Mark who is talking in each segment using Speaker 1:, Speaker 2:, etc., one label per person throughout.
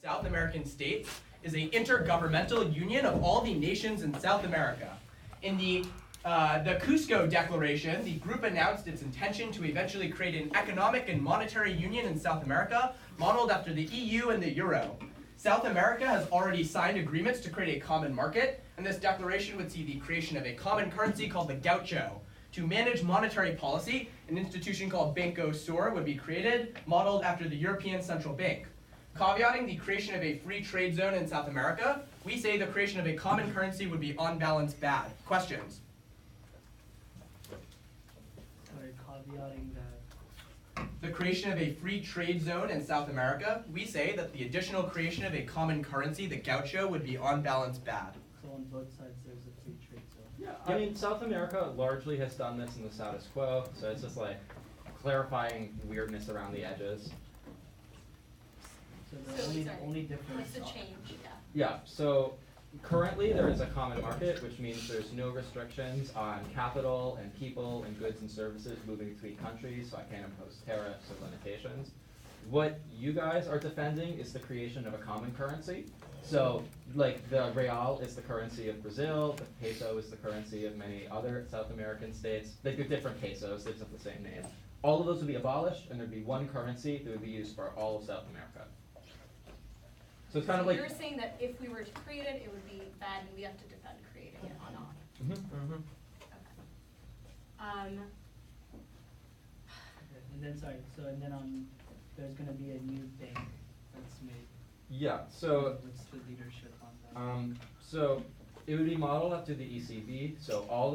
Speaker 1: South American states is an intergovernmental union of all the nations in South America. In the Cusco Declaration, the group announced its intention to eventually create an economic and monetary union in South America, modeled after the EU and the Euro. South America has already signed agreements to create a common market, and this declaration would see the creation of a common currency called the gaucho. To manage monetary policy, an institution called Banco Sur would be created, modeled after the European Central Bank. Caveating the creation of a free trade zone in South America, we say the creation of a common currency would be on balance bad. Questions?
Speaker 2: Sorry, caveating that.
Speaker 1: The creation of a free trade zone in South America, we say that the additional creation of a common currency, the gaucho, would be on balance bad.
Speaker 2: So on both sides there's a free trade zone.
Speaker 3: Yeah, I mean, South America largely has done this in the status quo, so it's just like clarifying weirdness around the edges.
Speaker 2: So the only difference.
Speaker 4: What's the change? Yeah.
Speaker 3: Yeah, so currently there is a common market, which means there's no restrictions on capital and people and goods and services moving between countries, so I can't impose tariffs or limitations. What you guys are defending is the creation of a common currency. So, like, the real is the currency of Brazil, the peso is the currency of many other South American states. They're different pesos, they just have the same name. All of those would be abolished, and there'd be one currency that would be used for all of South America. So it's kind of like...
Speaker 4: You're saying that if we were to create it, it would be bad, and we have to defend creating it or not?
Speaker 3: Mm-hmm.
Speaker 4: Okay.
Speaker 2: And then and then there's gonna be a new bank that's made.
Speaker 3: Yeah, so...
Speaker 2: What's the leadership on that?
Speaker 3: So it would be modeled after the ECB. So all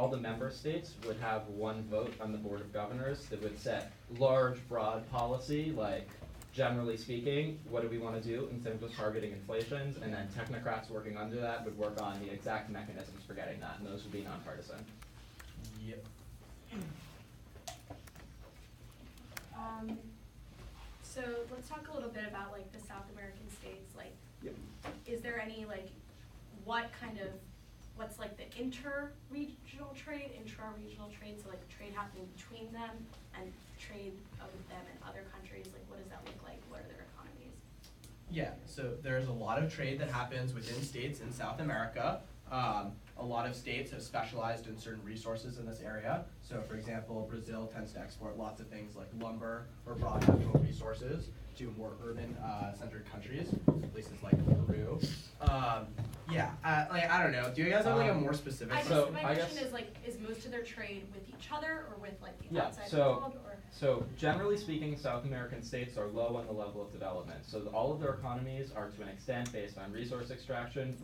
Speaker 3: the member states would have one vote on the Board of Governors that would set large, broad policy, like generally speaking, what do we want to do in terms of targeting inflations, and then technocrats working under that would work on the exact mechanisms for getting that, and those would be nonpartisan.
Speaker 1: Yep.
Speaker 4: So let's talk a little bit about like the South American states. Like,
Speaker 3: Yep.
Speaker 4: Is there any like, what's like the inter-regional trade, intra-regional trade? So like trade happening between them and trade with them and other countries. Like, what does that look like? What are their economies?
Speaker 1: Yeah, so there's a lot of trade that happens within states in South America. A lot of states have specialized in certain resources in this area. So for example, Brazil tends to export lots of things like lumber or broad natural resources to more urban centered countries, places like Peru. I don't know. Do you guys have like a more specific?
Speaker 4: My question is like, is most of their trade with each other or with like the outside world? Or?
Speaker 3: So generally speaking, South American states are low on the level of development. So all of their economies are to an extent based on resource extraction.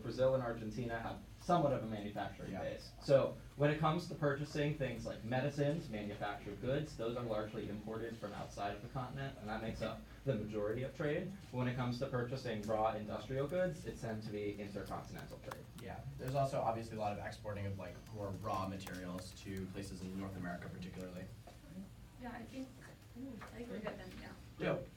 Speaker 3: Brazil and Argentina have somewhat of a manufacturing base. So when it comes to purchasing things like medicines, manufactured goods, those are largely imported from outside of the continent, and that makes up the majority of trade. But when it comes to purchasing raw industrial goods, it tends to be intercontinental trade.
Speaker 1: Yeah, there's also obviously a lot of exporting of like more raw materials to places in North America particularly.
Speaker 4: Yeah, I think we're good then, yeah.
Speaker 1: Dope.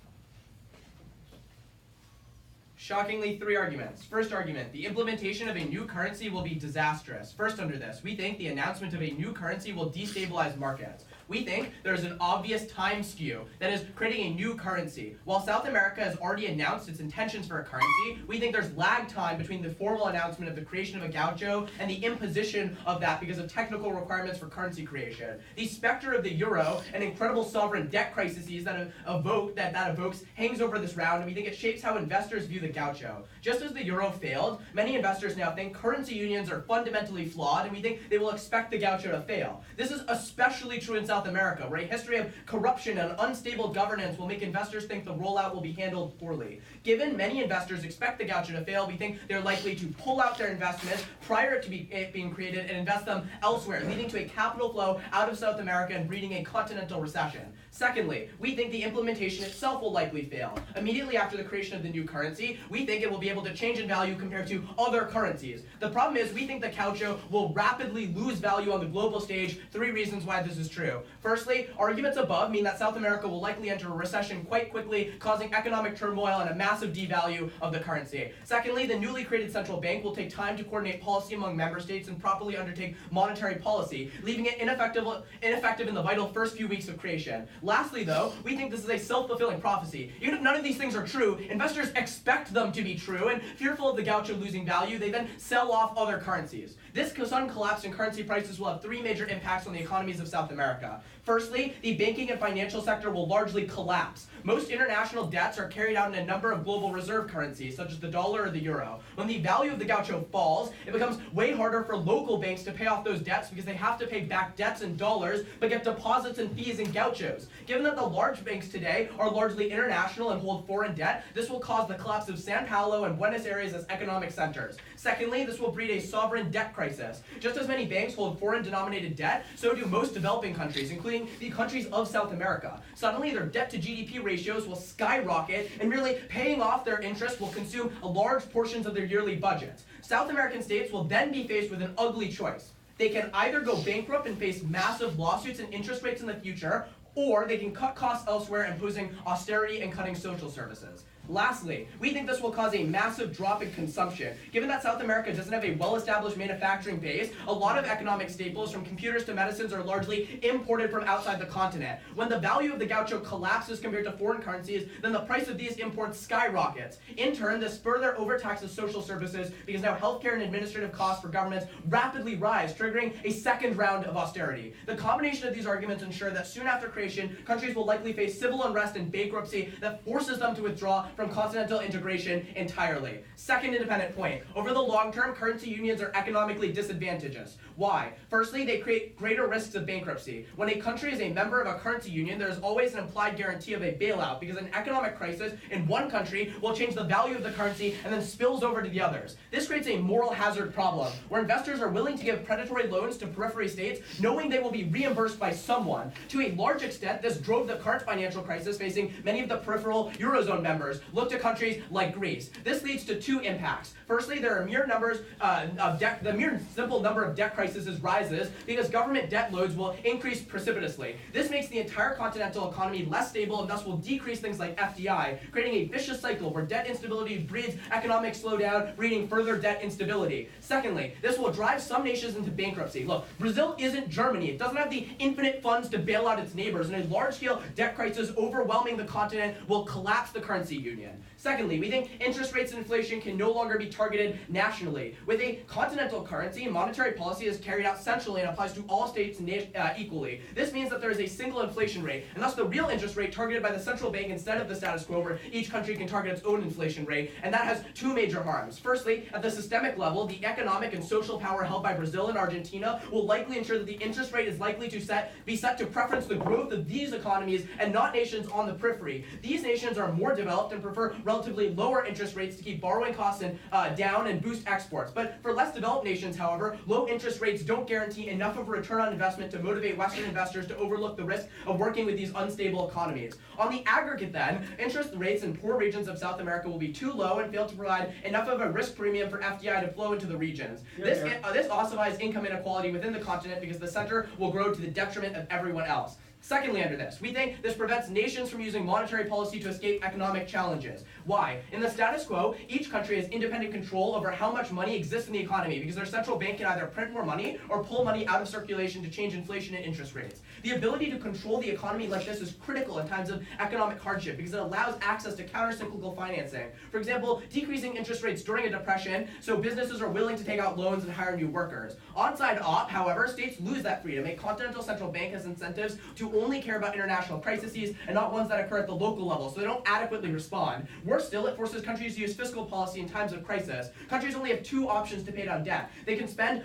Speaker 1: Shockingly, 3 arguments. First argument, the implementation of a new currency will be disastrous. First under this, we think the announcement of a new currency will destabilize markets. We think there's an obvious time skew that is creating a new currency. While South America has already announced its intentions for a currency, we think there's lag time between the formal announcement of the creation of a gaucho and the imposition of that because of technical requirements for currency creation. The specter of the euro and incredible sovereign debt crises that evokes hangs over this round, and we think it shapes how investors view the gaucho. Just as the euro failed, many investors now think currency unions are fundamentally flawed, and we think they will expect the gaucho to fail. This is especially true in South America, where a history of corruption and unstable governance will make investors think the rollout will be handled poorly. Given many investors expect the gaucho to fail, we think they're likely to pull out their investments prior to it being created and invest them elsewhere, leading to a capital flow out of South America and breeding a continental recession. Secondly, we think the implementation itself will likely fail. Immediately after the creation of the new currency, we think it will be able to change in value compared to other currencies. The problem is we think the gaucho will rapidly lose value on the global stage. 3 reasons why this is true. Firstly, arguments above mean that South America will likely enter a recession quite quickly, causing economic turmoil and a massive devalue of the currency. Secondly, the newly created central bank will take time to coordinate policy among member states and properly undertake monetary policy, leaving it ineffective in the vital first few weeks of creation. Lastly, though, we think this is a self-fulfilling prophecy. Even if none of these things are true, investors expect them to be true, and fearful of the gaucho losing value, they then sell off other currencies. This sudden collapse in currency prices will have three major impacts on the economies of South America. Firstly, the banking and financial sector will largely collapse. Most international debts are carried out in a number of global reserve currencies, such as the dollar or the euro. When the value of the gaucho falls, it becomes way harder for local banks to pay off those debts because they have to pay back debts in dollars, but get deposits and fees in gauchos. Given that the large banks today are largely international and hold foreign debt, this will cause the collapse of São Paulo and Buenos Aires as economic centers. Secondly, this will breed a sovereign debt crisis. Just as many banks hold foreign-denominated debt, so do most developing countries, including the countries of South America. Suddenly, their debt-to-GDP ratios will skyrocket, and merely paying off their interest will consume large portions of their yearly budgets. South American states will then be faced with an ugly choice. They can either go bankrupt and face massive lawsuits and interest rates in the future, or they can cut costs elsewhere, imposing austerity and cutting social services. Lastly, we think this will cause a massive drop in consumption. Given that South America doesn't have a well-established manufacturing base, a lot of economic staples, from computers to medicines, are largely imported from outside the continent. When the value of the gaucho collapses compared to foreign currencies, then the price of these imports skyrockets. In turn, this further overtaxes social services because now healthcare and administrative costs for governments rapidly rise, triggering a second round of austerity. The combination of these arguments ensure that soon after creation, countries will likely face civil unrest and bankruptcy that forces them to withdraw from continental integration entirely. Second independent point. Over the long term, currency unions are economically disadvantageous. Why? Firstly, they create greater risks of bankruptcy. When a country is a member of a currency union, there is always an implied guarantee of a bailout because an economic crisis in one country will change the value of the currency and then spills over to the others. This creates a moral hazard problem where investors are willing to give predatory loans to periphery states knowing they will be reimbursed by someone. To a large extent, this drove the current financial crisis facing many of the peripheral Eurozone members. Look to countries like Greece. This leads to two impacts. Firstly, there are mere numbers of debt. The mere simple number of debt crises rises because government debt loads will increase precipitously. This makes the entire continental economy less stable and thus will decrease things like FDI, creating a vicious cycle where debt instability breeds economic slowdown, breeding further debt instability. Secondly, this will drive some nations into bankruptcy. Look, Brazil isn't Germany. It doesn't have the infinite funds to bail out its neighbors, and a large-scale debt crisis overwhelming the continent will collapse the currency union. Secondly, we think interest rates and inflation can no longer be targeted nationally. With a continental currency, monetary policy is carried out centrally and applies to all states equally. This means that there is a single inflation rate, and thus the real interest rate targeted by the central bank instead of the status quo where each country can target its own inflation rate, and that has two major harms. Firstly, at the systemic level, the economic and social power held by Brazil and Argentina will likely ensure that the interest rate is likely to be set to preference the growth of these economies and not nations on the periphery. These nations are more developed and prefer relatively lower interest rates to keep borrowing costs down and boost exports. But for less developed nations, however, low interest rates don't guarantee enough of a return on investment to motivate Western investors to overlook the risk of working with these unstable economies. On the aggregate then, interest rates in poor regions of South America will be too low and fail to provide enough of a risk premium for FDI to flow into the regions. This ossifies income inequality within the continent because the center will grow to the detriment of everyone else. Secondly, under this, we think this prevents nations from using monetary policy to escape economic challenges. Why? In the status quo, each country has independent control over how much money exists in the economy because their central bank can either print more money or pull money out of circulation to change inflation and interest rates. The ability to control the economy like this is critical in times of economic hardship because it allows access to counter-cyclical financing. For example, decreasing interest rates during a depression so businesses are willing to take out loans and hire new workers. On-side op, however, states lose that freedom. A continental central bank has incentives to only care about international crises and not ones that occur at the local level, so they don't adequately respond. Worse still, it forces countries to use fiscal policy in times of crisis. Countries only have two options to pay down debt. They can spend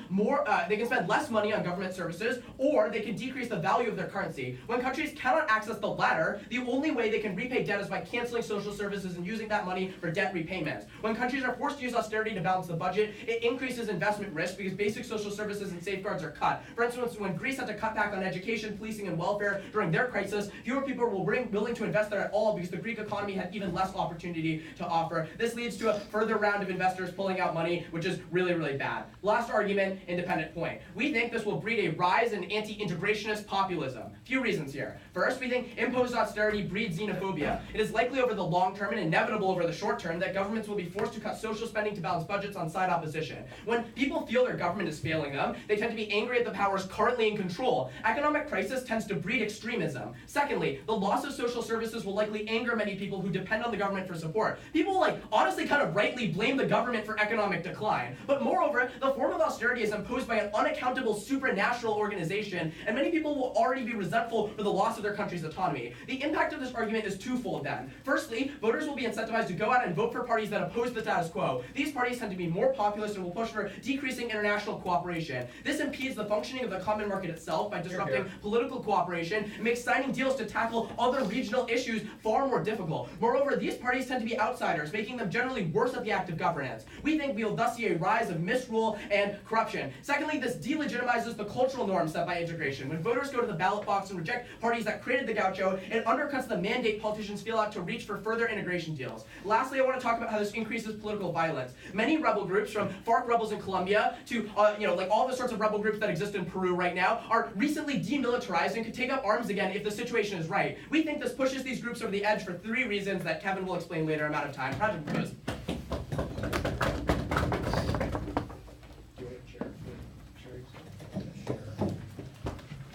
Speaker 1: less money on government services, or they can decrease the value of their currency. When countries cannot access the latter, the only way they can repay debt is by canceling social services and using that money for debt repayment. When countries are forced to use austerity to balance the budget, it increases investment risk because basic social services and safeguards are cut. For instance, when Greece had to cut back on education, policing, and welfare during their crisis, fewer people were willing to invest there at all because the Greek economy had even less opportunity to offer. This leads to a further round of investors pulling out money, which is really, really bad. Last argument, independent point. We think this will breed a rise in anti-integrationist populism. Few reasons here. First, we think imposed austerity breeds xenophobia. It is likely over the long term and inevitable over the short term that governments will be forced to cut social spending to balance budgets on side opposition. When people feel their government is failing them, they tend to be angry at the powers currently in control. Economic crisis tends to breed extremism. Secondly, the loss of social services will likely anger many people who depend on the government for support. People honestly kind of rightly blame the government for economic decline. But moreover, the form of austerity is imposed by an unaccountable supranational organization, and many people will already be resentful for the loss of their country's autonomy. The impact of this argument is twofold then. Firstly, voters will be incentivized to go out and vote for parties that oppose the status quo. These parties tend to be more populist and will push for decreasing international cooperation. This impedes the functioning of the common market itself by disrupting political cooperation and makes signing deals to tackle other regional issues far more difficult. Moreover, these parties tend to be outsiders, making them generally worse at the act of governance. We think we will thus see a rise of misrule and corruption. Secondly, this delegitimizes the cultural norms set by integration. When voters go to the ballot box and reject parties that created the gaucho, it undercuts the mandate politicians feel out to reach for further integration deals. Lastly, I want to talk about how this increases political violence. Many rebel groups, from FARC rebels in Colombia to all the sorts of rebel groups that exist in Peru right now, are recently demilitarized and could take up arms again if the situation is right. We think this pushes these groups over the edge for 3 reasons that Kevin will explain later. I'm out of time. Project proposed.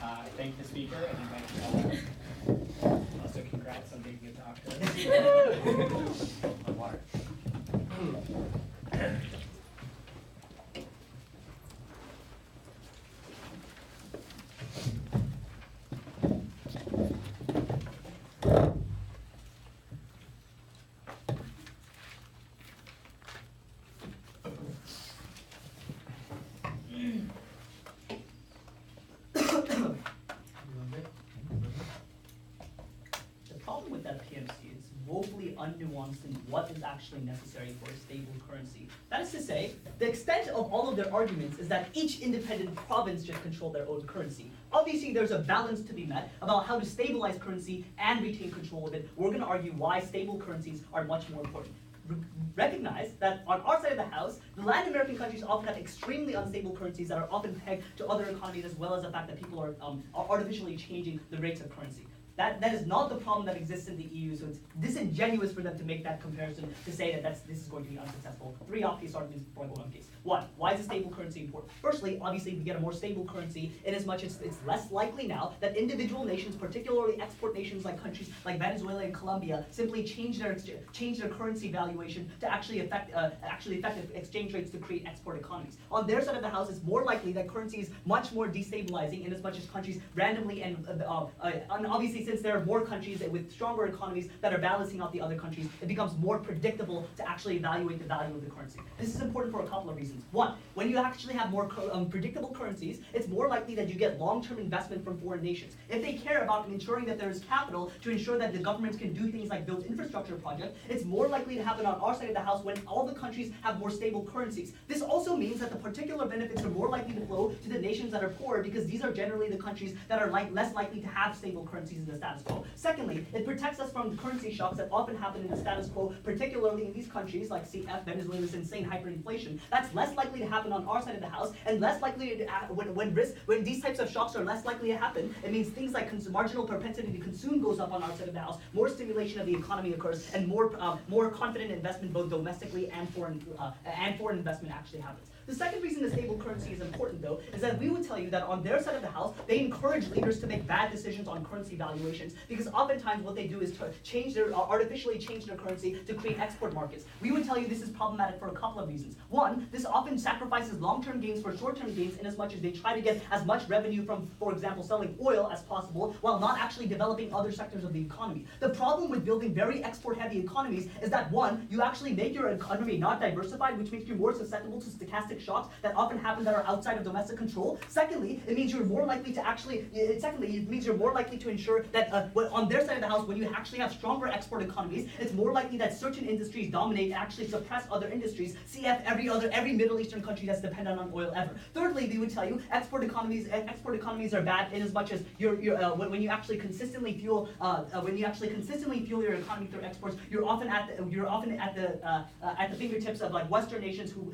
Speaker 5: I thank the speaker and I thank all. Also, congrats on being a doctor. Water.
Speaker 2: The problem with that PMC is woefully unnuanced in what is actually necessary for a stable currency. That is to say, the extent of all of their arguments is that each independent province should control their own currency. Obviously, there's a balance to be met about how to stabilize currency and retain control of it. We're going to argue why stable currencies are much more important. Recognize that on our side of the house, the Latin American countries often have extremely unstable currencies that are often pegged to other economies, as well as the fact that people are artificially changing the rates of currency. That is not the problem that exists in the EU, so it's disingenuous for them to make that comparison to say that this is going to be unsuccessful. 3 obvious arguments before I go on case. 1, why is a stable currency important? Firstly, obviously, we get a more stable currency in as much as it's less likely now that individual nations, particularly export nations like countries like Venezuela and Colombia, simply change their currency valuation to actually affect exchange rates to create export economies. On their side of the house, it's more likely that currency is much more destabilizing in as much as countries randomly and obviously, since there are more countries with stronger economies that are balancing out the other countries, it becomes more predictable to actually evaluate the value of the currency. This is important for a couple of reasons. 1, when you actually have more predictable currencies, it's more likely that you get long-term investment from foreign nations. If they care about ensuring that there is capital to ensure that the governments can do things like build infrastructure projects, it's more likely to happen on our side of the house when all the countries have more stable currencies. This also means that the particular benefits are more likely to flow to the nations that are poorer, because these are generally the countries that are less likely to have stable currencies in the status quo. Secondly, it protects us from currency shocks that often happen in the status quo, particularly in these countries like CF, Venezuela's insane hyperinflation. That's less likely to happen on our side of the house, and less likely to, when these types of shocks are less likely to happen, it means things like marginal propensity to consume goes up on our side of the house, more stimulation of the economy occurs, and more confident investment both domestically and foreign investment actually happens. The second reason the stable currency is important, though, is that we would tell you that on their side of the house, they encourage leaders to make bad decisions on currency valuations, because oftentimes what they do is to artificially change their currency to create export markets. We would tell you this is problematic for a couple of reasons. 1, this often sacrifices long-term gains for short-term gains, in as much as they try to get as much revenue from, for example, selling oil as possible, while not actually developing other sectors of the economy. The problem with building very export-heavy economies is that 1, you actually make your economy not diversified, which makes you more susceptible to stochastic shocks that often happen that are outside of domestic control. Secondly, it means you're more likely to ensure that on their side of the house, when you actually have stronger export economies, it's more likely that certain industries dominate and actually suppress other industries. CF every Middle Eastern country that's dependent on oil ever. Thirdly, we would tell you export economies are bad in as much as when you actually consistently fuel your economy through exports, you're often at the fingertips of like Western nations who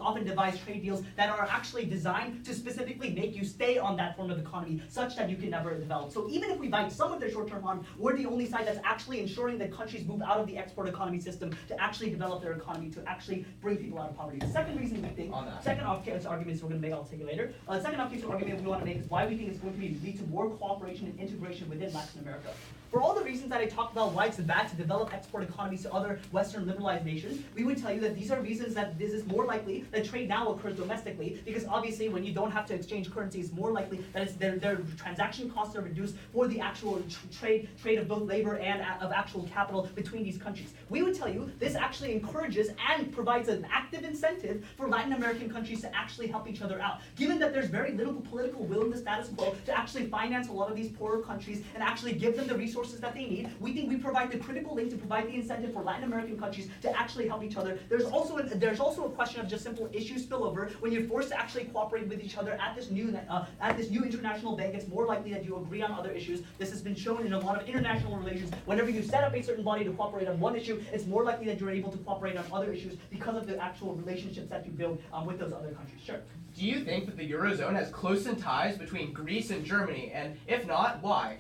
Speaker 2: often devise trade deals that are actually designed to specifically make you stay on that form of economy such that you can never develop. So even if we bite some of their short-term harm, we're the only side that's actually ensuring that countries move out of the export economy system to actually develop their economy, to actually bring people out of poverty. The second reason we think, second off-case arguments we're going to make, I'll take it later. The second off-case argument we want to make is why we think it's going to lead to more cooperation and integration within Latin America. For all the reasons that I talked about why it's bad to develop export economies to other Western liberalized nations, we would tell you that these are reasons that this is more likely that trade now occurs domestically, because obviously when you don't have to exchange currency, it's more likely that it's their transaction costs are reduced for the actual trade of both labor and of actual capital between these countries. We would tell you this actually encourages and provides an active incentive for Latin American countries to actually help each other out. Given that there's very little political will in the status quo to actually finance a lot of these poorer countries and actually give them the resources that they need, we think we provide the critical link to provide the incentive for Latin American countries to actually help each other. There's also a question of just simple issue spillover. When you're forced to actually cooperate with each other at this new international bank, it's more likely that you agree on other issues. This has been shown in a lot of international relations. Whenever you set up a certain body to cooperate on one issue, it's more likely that you're able to cooperate on other issues because of the actual relationships that you build with those other countries. Sure.
Speaker 1: Do you think that the Eurozone has close ties between Greece and Germany? And if not, why?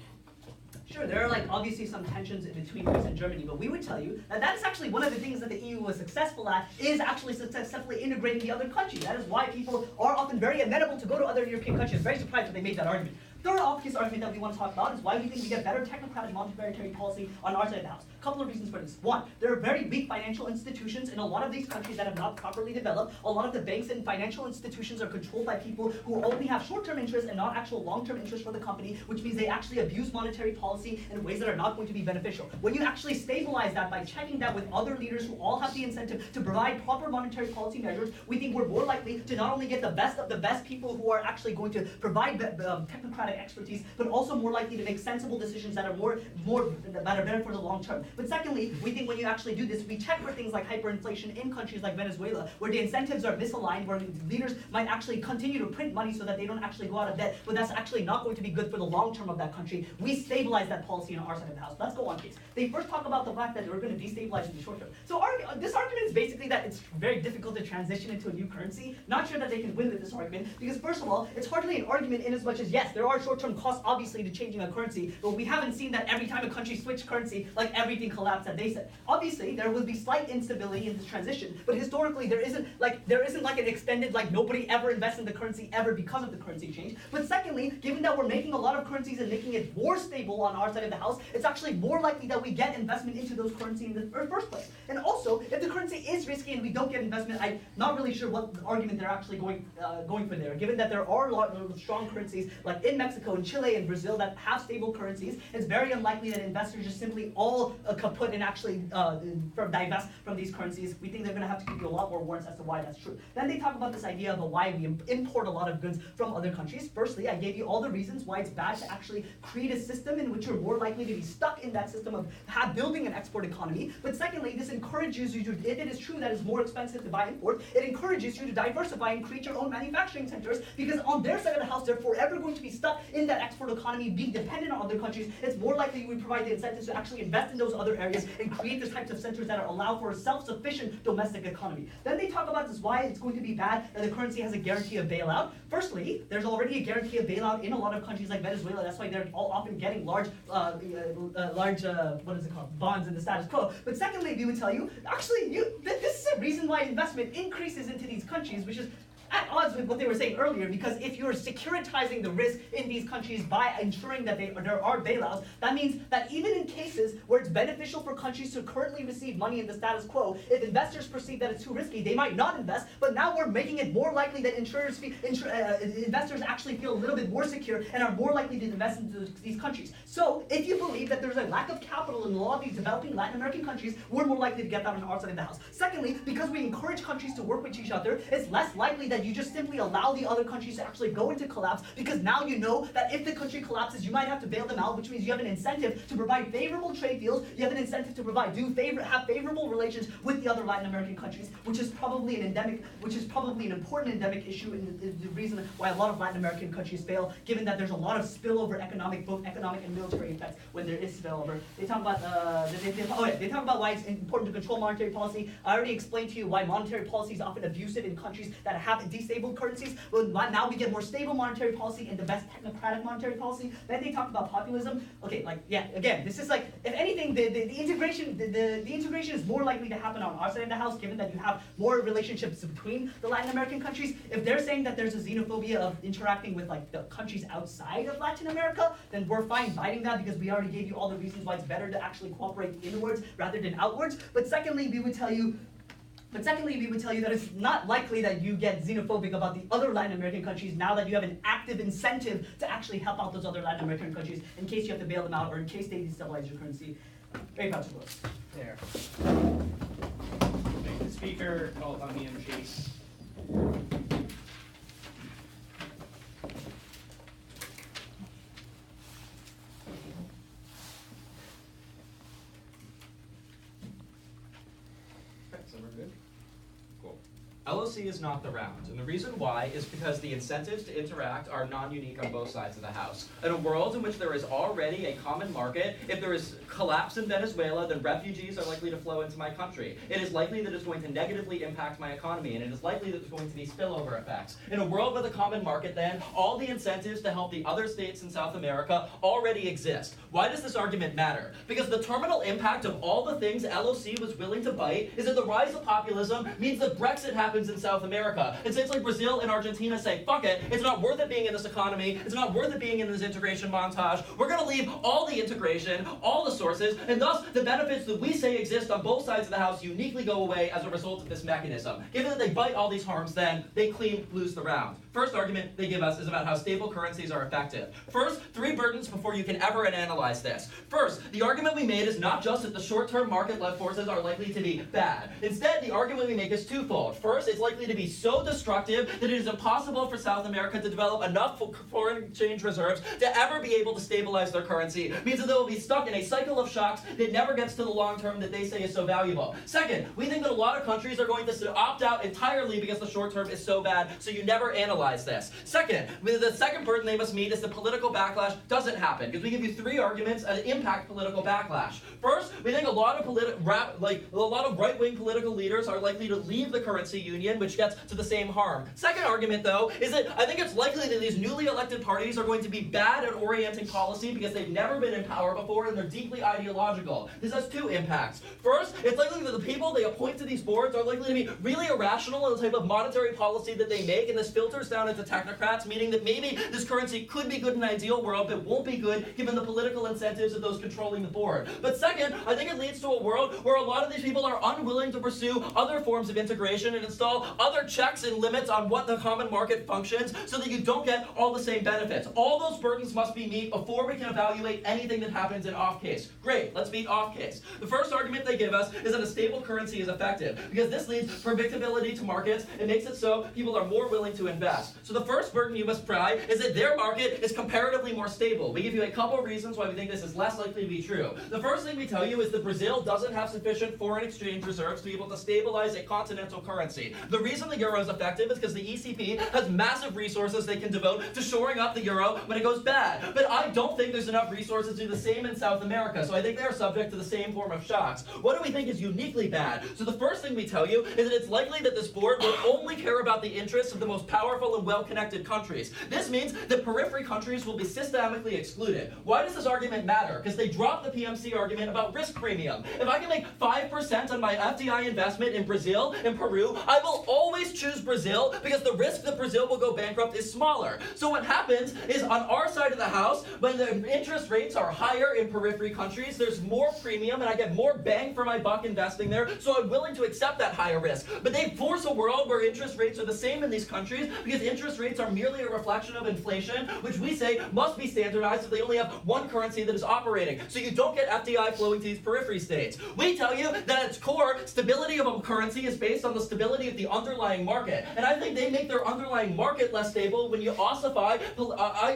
Speaker 2: Sure, there are obviously some tensions between Greece and Germany, but we would tell you that that is actually one of the things that the EU was successful at, is actually successfully integrating the other countries. That is why people are often very amenable to go to other European countries. Very surprised that they made that argument. Third off-case argument that we want to talk about is why we think we get better technocratic monetary policy on our side of the house. A couple of reasons for this. One, there are very weak financial institutions in a lot of these countries that have not properly developed. A lot of the banks and financial institutions are controlled by people who only have short-term interests and not actual long-term interests for the company, which means they actually abuse monetary policy in ways that are not going to be beneficial. When you actually stabilize that by checking that with other leaders who all have the incentive to provide proper monetary policy measures, we think we're more likely to not only get the best of the best people who are actually going to provide technocratic expertise, but also more likely to make sensible decisions that are that are better for the long term. But secondly, we think when you actually do this, we check for things like hyperinflation in countries like Venezuela, where the incentives are misaligned, where leaders might actually continue to print money so that they don't actually go out of debt, but that's actually not going to be good for the long term of that country. We stabilize that policy on our side of the house. Let's go on, case. They first talk about the fact that we're going to destabilize in the short term. So this argument is basically that it's very difficult to transition into a new currency. Not sure that they can win with this argument, because first of all, it's hardly an argument in as much as, yes, there are short-term costs obviously to changing a currency, but we haven't seen that every time a country switched currency, everything collapsed that they said. Obviously, there will be slight instability in this transition, but historically there isn't an extended, nobody ever invests in the currency ever because of the currency change. But secondly, given that we're making a lot of currencies and making it more stable on our side of the house, it's actually more likely that we get investment into those currencies in the first place. And also, if the currency is risky and we don't get investment, I'm not really sure what argument they're actually going for there. Given that there are a lot of strong currencies, like in Mexico and Chile and Brazil, that have stable currencies, it's very unlikely that investors just simply all kaput and actually divest from these currencies. We think they're going to have to give you a lot more warrants as to why that's true. Then they talk about this idea of why we import a lot of goods from other countries. Firstly, I gave you all the reasons why it's bad to actually create a system in which you're more likely to be stuck in that system of building an export economy. But secondly, this encourages you to, if it is true that it's more expensive to buy import, it encourages you to diversify and create your own manufacturing centers, because on their side of the house, they're forever going to be stuck in that export economy, being dependent on other countries. It's more likely we provide the incentives to actually invest in those other areas and create those types of centers that allow for a self-sufficient domestic economy. Then they talk about this why it's going to be bad that the currency has a guarantee of bailout. Firstly, there's already a guarantee of bailout in a lot of countries like Venezuela. That's why they're all often getting large bonds in the status quo. But secondly, we would tell you, actually, this is a reason why investment increases into these countries, which is at odds with what they were saying earlier, because if you're securitizing the risk in these countries by ensuring that there are bailouts, that means that even in cases where it's beneficial for countries to currently receive money in the status quo, if investors perceive that it's too risky, they might not invest, but now we're making it more likely that investors actually feel a little bit more secure and are more likely to invest into these countries. So if you believe that there's a lack of capital in a lot of these developing Latin American countries, we're more likely to get that on our side of the house. Secondly, because we encourage countries to work with each other, it's less likely that that you just simply allow the other countries to actually go into collapse, because now you know that if the country collapses, you might have to bail them out, which means you have an incentive to provide favorable trade deals, you have an incentive to have favorable relations with the other Latin American countries, which is probably an important endemic issue, and the reason why a lot of Latin American countries fail, given that there's a lot of spillover both economic and military effects when there is spillover. They talk about they talk about why it's important to control monetary policy. I already explained to you why monetary policy is often abusive in countries that have destabilized currencies. Well, now we get more stable monetary policy and the best technocratic monetary policy. Then they talk about populism. Okay, again, this is like, if anything, the integration is more likely to happen on our side of the house, given that you have more relationships between the Latin American countries. If they're saying that there's a xenophobia of interacting with like the countries outside of Latin America, then we're fine fighting that, because we already gave you all the reasons why it's better to actually cooperate inwards rather than outwards. But secondly, we would tell you that it's not likely that you get xenophobic about the other Latin American countries now that you have an active incentive to actually help out those other Latin American countries in case you have to bail them out or in case they destabilize your currency. Very proud to close.
Speaker 1: There.
Speaker 5: Thank the speaker called on the MG.
Speaker 3: So we're good? Cool. LOC is not the round, and the reason why is because the incentives to interact are non-unique on both sides of the house. In a world in which there is already a common market, if there is collapse in Venezuela, then refugees are likely to flow into my country. It is likely that it's going to negatively impact my economy, and it is likely that there's going to be spillover effects. In a world with a common market, then, all the incentives to help the other states in South America already exist. Why does this argument matter? Because the terminal impact of all the things LOC was willing to bite is that the rise of populism means that Brexit happens in South America. And states like Brazil and Argentina say, fuck it, it's not worth it being in this economy, it's not worth it being in this integration montage, we're going to leave all the integration, all the sources, and thus the benefits that we say exist on both sides of the house uniquely go away as a result of this mechanism. Given that they bite all these harms, then they clean lose the round. First argument they give us is about how stable currencies are effective. First, 3 burdens before you can ever analyze this. First, the argument we made is not just that the short-term market-led forces are likely to be bad. Instead, the argument we make is twofold. First, it's likely to be so destructive that it is impossible for South America to develop enough foreign exchange reserves to ever be able to stabilize their currency. It means that they will be stuck in a cycle of shocks that never gets to the long term that they say is so valuable. Second, we think that a lot of countries are going to opt out entirely because the short term is so bad, so you never analyze this. Second, the second burden they must meet is that political backlash doesn't happen, because we give you 3 arguments that impact political backlash. First, we think a lot of right-wing political leaders are likely to leave the currency union, which gets to the same harm. Second argument, though, is that I think it's likely that these newly elected parties are going to be bad at orienting policy because they've never been in power before and they're deeply ideological. This has 2 impacts. First, it's likely that the people they appoint to these boards are likely to be really irrational in the type of monetary policy that they make, and this filters down into technocrats, meaning that maybe this currency could be good in an ideal world, but won't be good given the political incentives of those controlling the board. But second, I think it leads to a world where a lot of these people are unwilling to pursue other forms of integration and install other checks and limits on what the common market functions so that you don't get all the same benefits. All those burdens must be met before we can evaluate anything that happens in off-case. Great, let's meet off-case. The first argument they give us is that a stable currency is effective, because this leads predictability to markets and makes it so people are more willing to invest. So the first burden you must try is that their market is comparatively more stable. We give you a couple of reasons why we think this is less likely to be true. The first thing we tell you is that Brazil doesn't have sufficient foreign exchange reserves to be able to stabilize a continental currency. The reason the euro is effective is because the ECP has massive resources they can devote to shoring up the euro when it goes bad. But I don't think there's enough resources to do the same in South America, so I think they're subject to the same form of shocks. What do we think is uniquely bad? So the first thing we tell you is that it's likely that this board will only care about the interests of the most powerful and well-connected countries. This means that periphery countries will be systemically excluded. Why does this argument matter? Because they dropped the PMC argument about risk premium. If I can make 5% on my FDI investment in Brazil and Peru, I will always choose Brazil because the risk that Brazil will go bankrupt is smaller. So what happens is on our side of the house, when the interest rates are higher in periphery countries, there's more premium and I get more bang for my buck investing there, so I'm willing to accept that higher risk. But they force a world where interest rates are the same in these countries because interest rates are merely a reflection of inflation, which we say must be standardized if they only have one currency that is operating. So you don't get FDI flowing to these periphery states. We tell you that at its core, stability of a currency is based on the stability
Speaker 6: at the underlying market. And I think they make their underlying market less stable when you ossify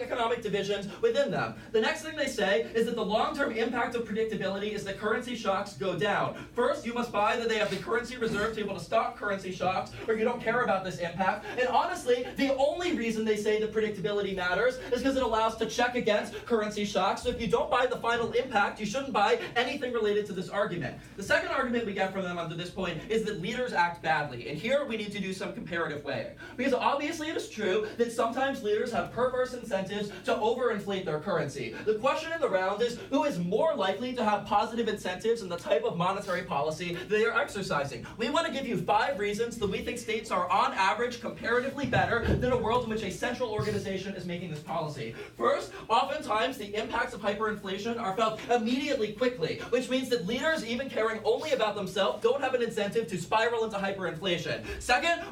Speaker 6: economic divisions within them. The next thing they say is that the long-term impact of predictability is that currency shocks go down. First, you must buy that they have the currency reserve to be able to stop currency shocks, or you don't care about this impact. And honestly, the only reason they say that predictability matters is because it allows to check against currency shocks. So if you don't buy the final impact, you shouldn't buy anything related to this argument. The second argument we get from them up to this point is that leaders act badly. And here we need to do some comparative weighing. Because obviously it is true that sometimes leaders have perverse incentives to overinflate their currency. The question in the round is, who is more likely to have positive incentives in the type of monetary policy they are exercising? We want to give you 5 reasons that we think states are on average comparatively better than a world in which a central organization is making this policy. First, oftentimes the impacts of hyperinflation are felt immediately quickly, which means that leaders, even caring only about themselves, don't have an incentive to spiral into hyperinflation. Second,